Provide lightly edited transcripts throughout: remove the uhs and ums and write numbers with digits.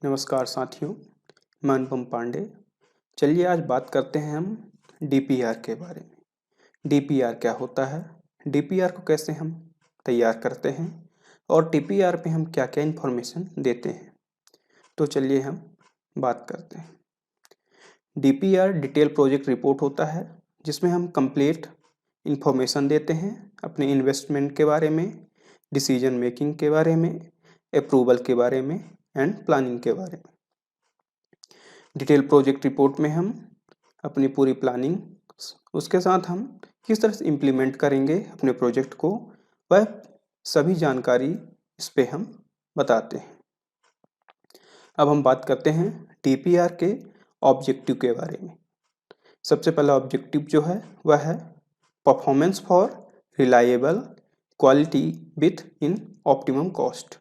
नमस्कार साथियों, मैं अनुपम पांडे। चलिए आज बात करते हैं हम डीपीआर के बारे में। डीपीआर क्या होता है, डीपीआर को कैसे हम तैयार करते हैं और डीपीआर पे हम क्या क्या इन्फॉर्मेशन देते हैं। तो चलिए हम बात करते हैं। डीपीआर डिटेल प्रोजेक्ट रिपोर्ट होता है जिसमें हम कंप्लीट इन्फॉर्मेशन देते हैं अपने इन्वेस्टमेंट के बारे में, डिसीजन मेकिंग के बारे में, अप्रूवल के बारे में एंड प्लानिंग के बारे में। डिटेल प्रोजेक्ट रिपोर्ट में हम अपनी पूरी प्लानिंग, उसके साथ हम किस तरह से इम्प्लीमेंट करेंगे अपने प्रोजेक्ट को, वह सभी जानकारी इस पे हम बताते हैं। अब हम बात करते हैं डीपीआर के ऑब्जेक्टिव के बारे में। सबसे पहला ऑब्जेक्टिव जो है वह है performance for reliable quality with in optimum cost.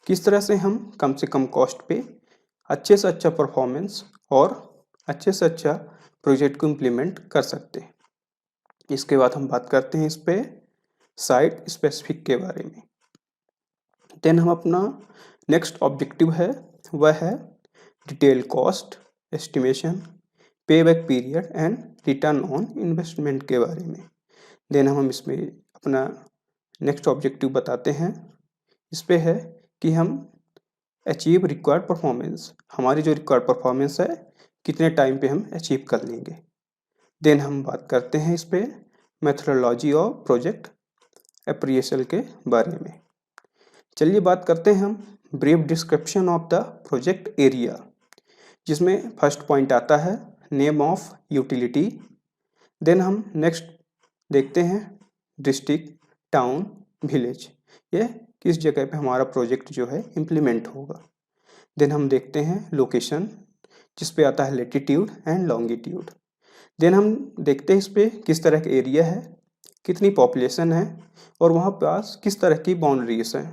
किस तरह से हम कम से कम कॉस्ट पे अच्छे से अच्छा परफॉर्मेंस और अच्छे से अच्छा प्रोजेक्ट को इम्प्लीमेंट कर सकते हैं। इसके बाद हम बात करते हैं इस पे साइट स्पेसिफिक के बारे में। देन हम अपना नेक्स्ट ऑब्जेक्टिव है वह है डिटेल कॉस्ट एस्टिमेशन, पे back period and return on investment के बारे में। देन हम इसमें अपना नेक्स्ट ऑब्जेक्टिव बताते हैं। इस पे है कि हम अचीव रिक्वायर्ड परफॉर्मेंस, हमारी जो रिक्वायर्ड परफॉर्मेंस है कितने टाइम पे हम अचीव कर लेंगे। देन हम बात करते हैं इस पे मेथोडोलॉजी ऑफ प्रोजेक्ट अप्रिसिएशन के बारे में। चलिए बात करते हैं हम brief description of the project area, जिसमें फर्स्ट पॉइंट आता है नेम ऑफ यूटिलिटी। देन हम नेक्स्ट देखते हैं डिस्ट्रिक्ट, टाउन, विलेज, ये किस जगह पे हमारा प्रोजेक्ट जो है इम्प्लीमेंट होगा। देन हम देखते हैं लोकेशन, जिस पे आता है लेटीट्यूड एंड लॉन्गिट्यूड। देन हम देखते हैं इस पे किस तरह का एरिया है, कितनी पॉपुलेशन है और वहाँ पास किस तरह की बाउंड्रीज हैं।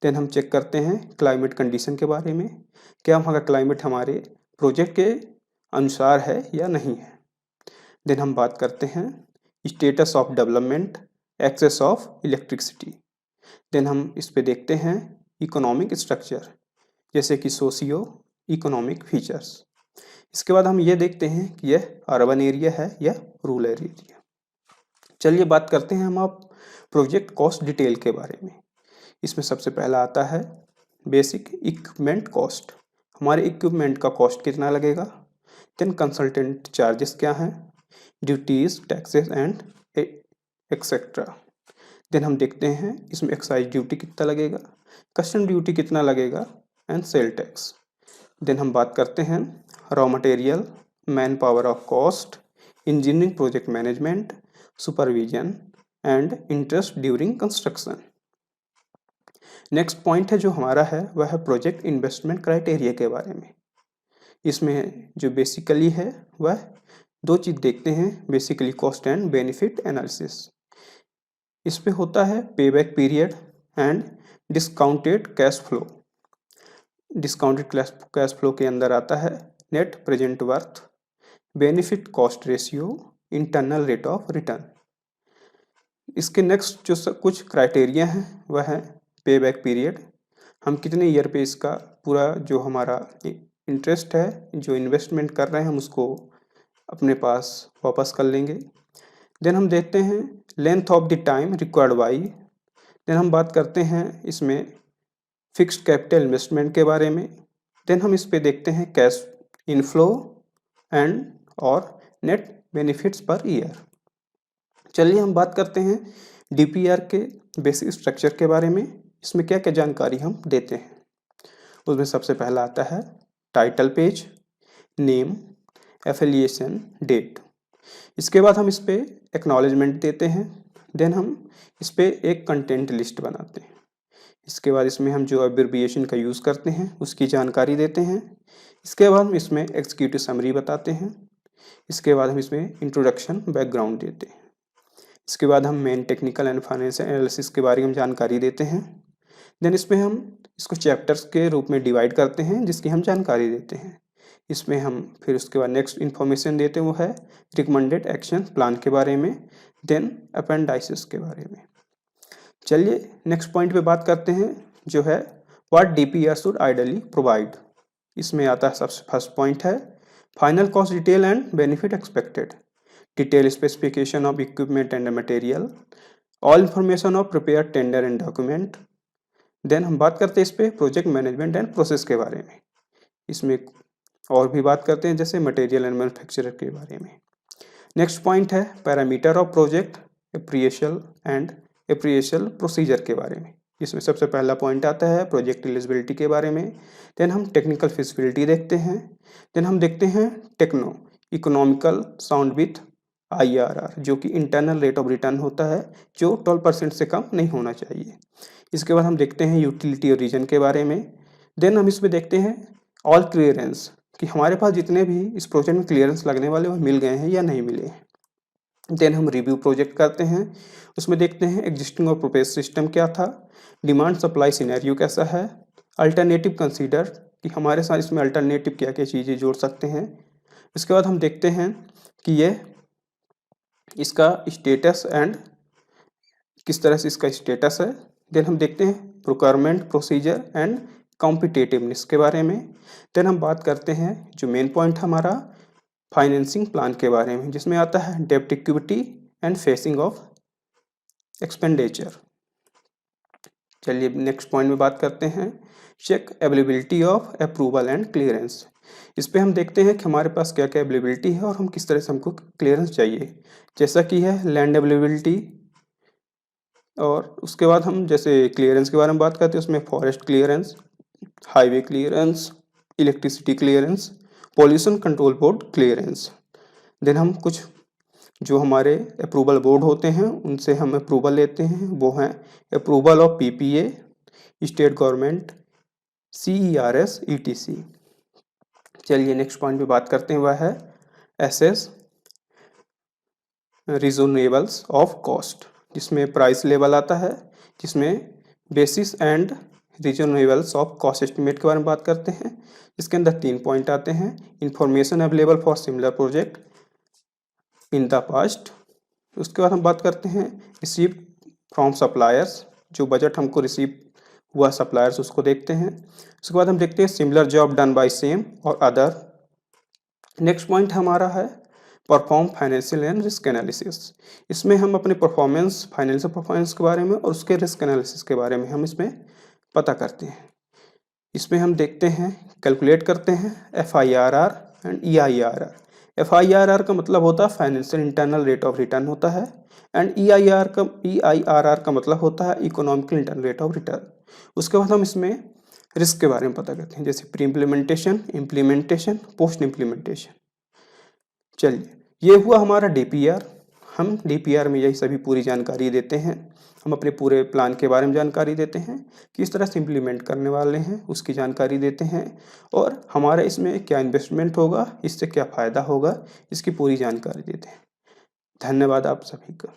देन हम चेक करते हैं क्लाइमेट कंडीशन के बारे में, क्या वहाँ का क्लाइमेट हमारे प्रोजेक्ट के अनुसार है या नहीं है। देन हम बात करते हैं status of development, access of electricity. Then हम इस पे देखते हैं इकोनॉमिक स्ट्रक्चर, जैसे कि सोशियो इकोनॉमिक फीचर्स। इसके बाद हम ये देखते हैं कि यह अर्बन एरिया है या रूरल एरिया। चलिए बात करते हैं हम आप प्रोजेक्ट कॉस्ट डिटेल के बारे में। इसमें सबसे पहला आता है बेसिक इक्विपमेंट कॉस्ट, हमारे इक्विपमेंट का कॉस्ट कितना लगेगा। देन कंसल्टेंट चार्जेस क्या हैं, duties, taxes and etcetera. Then हम देखते हैं इसमें एक्साइज ड्यूटी कितना लगेगा, कस्टम ड्यूटी कितना लगेगा एंड सेल टैक्स। देन हम बात करते हैं raw material, man power of cost, engineering project management, supervision and interest during construction. Next point है जो हमारा है वह है प्रोजेक्ट इन्वेस्टमेंट क्राइटेरिया के बारे में। इसमें जो बेसिकली है वह दो चीज़ देखते हैं, basically cost and benefit analysis. इस पे होता है पे back period and discounted cash flow. Discounted cash flow के अंदर आता है net present worth, benefit cost ratio, internal rate of return. इसके नेक्स्ट जो कुछ क्राइटेरिया हैं वह है पे बैक पीरियड, हम कितने ईयर पे इसका पूरा जो हमारा इंटरेस्ट है, जो इन्वेस्टमेंट कर रहे हैं हम उसको अपने पास वापस कर लेंगे। देन हम देखते हैं length of the time required by. Then हम बात करते हैं इसमें फिक्स्ड कैपिटल इन्वेस्टमेंट के बारे में। देन हम इस पे देखते हैं कैश इनफ्लो एंड और नेट बेनिफिट्स पर ईयर। चलिए हम बात करते हैं डीपीआर के बेसिक स्ट्रक्चर के बारे में। इसमें क्या क्या जानकारी हम देते हैं। उसमें सबसे पहला आता है title page, name, affiliation, date. इसके बाद हम इस पे एक्नॉलेजमेंट देते हैं। देन हम इस पे एक कंटेंट लिस्ट बनाते हैं। इसके बाद इसमें हम जो एब्रिविएशन का यूज़ करते हैं उसकी जानकारी देते हैं। इसके बाद हम इसमें एग्जीक्यूटिव समरी बताते हैं। इसके बाद हम इसमें इंट्रोडक्शन बैकग्राउंड देते हैं। इसके बाद हम main technical and financial analysis के बारे में जानकारी देते हैं। देन इसमें हम इसको चैप्टर्स के रूप में डिवाइड करते हैं जिसकी हम जानकारी देते हैं। इसमें हम फिर उसके बाद नेक्स्ट इन्फॉर्मेशन देते हैं वो है रिकमेंडेड एक्शन प्लान के बारे में, देन अपेंडाइसिस के बारे में। चलिए नेक्स्ट पॉइंट पे बात करते हैं जो है what DPR should ideally provide. इसमें आता है सबसे फर्स्ट पॉइंट है final cost detail and benefit expected, detail specification of equipment and material, all information of prepare tender and document. Then हम बात करते हैं इस पे प्रोजेक्ट मैनेजमेंट एंड प्रोसेस के बारे में, इसमें और भी बात करते हैं जैसे मटेरियल एंड मैन्युफैक्चरर के बारे में। नेक्स्ट पॉइंट है parameter of project appraisal and appraisal procedure के बारे में, इसमें सबसे पहला पॉइंट आता है प्रोजेक्ट एलिजिबिलिटी के बारे में। देन हम टेक्निकल फिजिबिलिटी देखते हैं। देन हम देखते हैं techno economical sound with IRR जो कि इंटरनल रेट ऑफ रिटर्न होता है जो 12% से कम नहीं होना चाहिए। इसके बाद हम देखते हैं यूटिलिटी और रीजन के बारे में। देन हम इसमें देखते हैं ऑल क्लियरेंस कि हमारे पास जितने भी इस प्रोजेक्ट में क्लियरेंस लगने वाले वो मिल गए हैं या नहीं मिले हैं। देन हम रिव्यू प्रोजेक्ट करते हैं, उसमें देखते हैं एग्जिस्टिंग और प्रोपेस सिस्टम क्या था, डिमांड सप्लाई सिनेरियो कैसा है, अल्टरनेटिव कंसीडर कि हमारे साथ इसमें अल्टरनेटिव क्या क्या चीज़ें जोड़ सकते हैं। इसके बाद हम देखते हैं कि ये इसका स्टेटस एंड किस तरह से इसका स्टेटस है। देन हम देखते हैं प्रोक्योरमेंट प्रोसीजर एंड कॉम्पिटेटिवनेस के बारे में। देन हम बात करते हैं जो मेन पॉइंट हमारा फाइनेंसिंग प्लान के बारे में, जिसमें आता है डेब्ट equity and phasing of expenditure. चलिए नेक्स्ट पॉइंट में बात करते हैं check availability of approval and clearance. इस पे हम देखते हैं कि हमारे पास क्या क्या अवेलेबिलिटी है और हम किस तरह से हमको क्लियरेंस चाहिए, जैसा कि है लैंड अवेलेबिलिटी। और उसके बाद हम जैसे क्लियरेंस के बारे में बात करते हैं उसमें forest clearance, highway clearance, electricity clearance, pollution control board clearance. Then हम कुछ जो हमारे अप्रूवल बोर्ड होते हैं उनसे हम अप्रूवल लेते हैं, वो हैं approval of PPA, state government, CERS ETC। चलिए नेक्स्ट पॉइंट पे बात करते हैं, वह है एसेस रीजनेबल्स ऑफ कॉस्ट, जिसमें प्राइस लेवल आता है, जिसमें basis and reasonableness of cost estimate के बारे में बात करते हैं। इसके अंदर 3 पॉइंट आते हैं, information available for similar project in the past. उसके बाद हम बात करते हैं रिसीव फ्रॉम सप्लायर्स, जो बजट हमको रिसीव हुआ सप्लायर्स उसको देखते हैं। उसके बाद हम देखते हैं similar job done by same और अदर। नेक्स्ट पॉइंट हमारा है perform financial and risk analysis. इसमें हम अपने परफॉर्मेंस फाइनेंशियल परफॉर्मेंस के बारे में और उसके रिस्क एनालिसिस के बारे में हम इसमें पता करते हैं। इसमें हम देखते हैं कैलकुलेट करते हैं FIRR एंड EIRR। FIRR का मतलब होता है financial internal rate of return होता है, एंड EIRR का मतलब होता है economical internal rate of return. उसके बाद हम इसमें रिस्क के बारे में पता करते हैं, जैसे pre implementation, implementation, post implementation. चलिए ये हुआ हमारा DPR। हम DPR में यही सभी पूरी जानकारी देते हैं, हम अपने पूरे प्लान के बारे में जानकारी देते हैं, किस तरह से इम्प्लीमेंट करने वाले हैं उसकी जानकारी देते हैं, और हमारा इसमें क्या इन्वेस्टमेंट होगा, इससे क्या फ़ायदा होगा, इसकी पूरी जानकारी देते हैं। धन्यवाद आप सभी का।